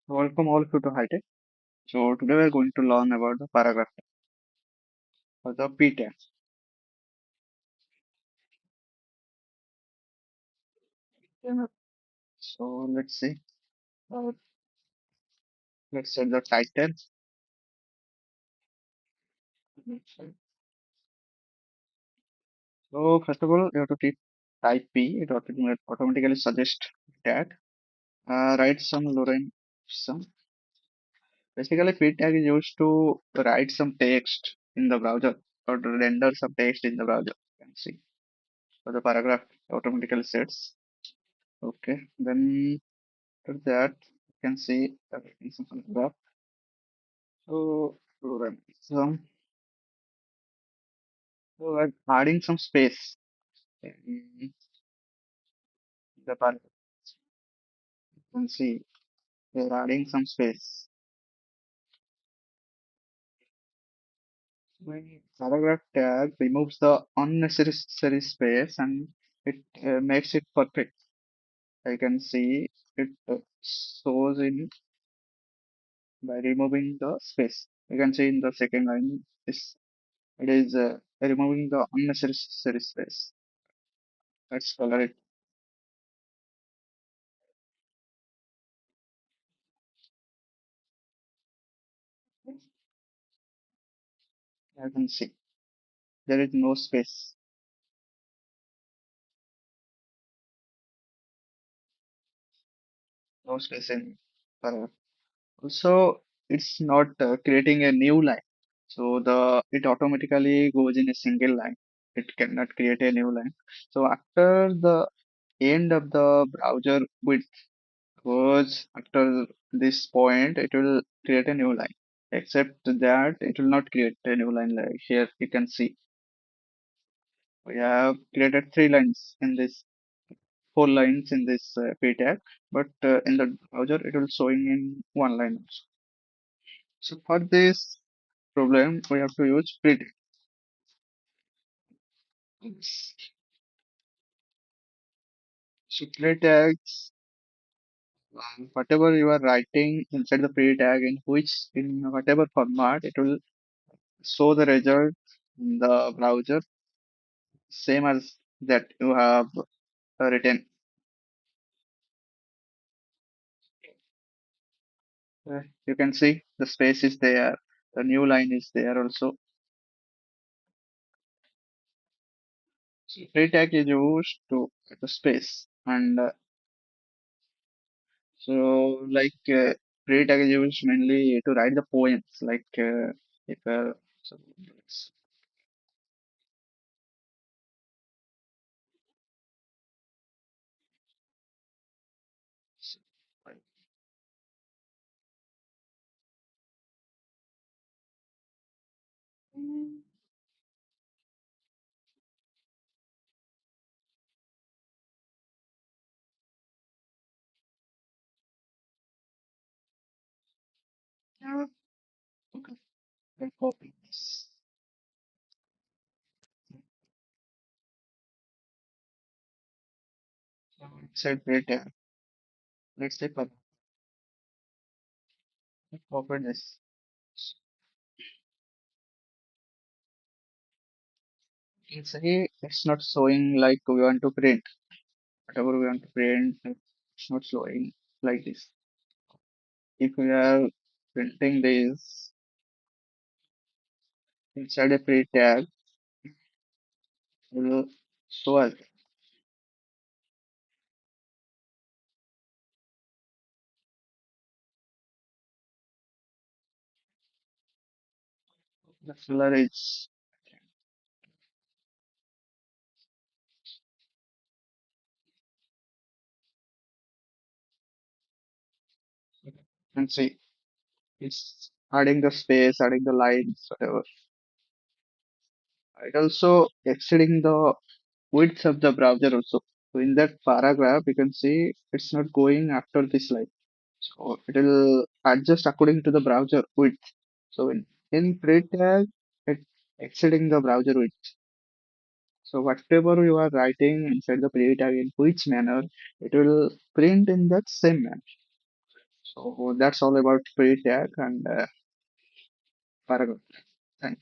Welcome all of you to High Tech. So today we're going to learn about the paragraph or the P tag. Yeah. So let's see. Uh, let's set the title. So first of all, you have to type P. It automatically suggests tag. Write some Lorem some. Basically, P tag is used to write some text in the browser or to render some text in the browser. You can see. So the paragraph automatically sets. Okay. Then after that, you can see in some paragraph. So, some, so I'm adding some space in the paragraph. You can see we're adding some space. When paragraph tag removes the unnecessary space and it makes it perfect. I can see it shows in by removing the space. You can see in the second line is it is removing the unnecessary space. Let's color it. I can see there is no space, no space in paragraph. Also, it's not creating a new line. So the it automatically goes in a single line. It cannot create a new line. So after the end of the browser width goes after this point, it will create a new line. Except that it will not create a new line like here you can see. We have created three lines in this, four lines in this p tag, but in the browser it will showing in one line. So for this problem, we have to use pre-tags. So pre-tags, whatever you are writing inside the pre-tag in which in whatever format, it will show the result in the browser same as that you have written. You can see the space is there, the new line is there also. So pre-tag is used to the space and so, like, pre-tag is used mainly to write the poems. Like, if so let's- so, like, mm, yeah, okay, I copy this. So inside pre-tag, let's say copy this. Let's say it's not showing like we want to print. Whatever we want to print, it's not showing like this. If we are printing this inside a pre-tag, it will show us the color is. And see. It's adding the space, adding the lines, whatever. It also exceeding the width of the browser also. So in that paragraph, you can see it's not going after this line. So it will adjust according to the browser width. So in print tag, it exceeding the browser width. So whatever you are writing inside the pre tag in which manner, it will print in that same manner. So that's all about pre tag and Paragon. Thank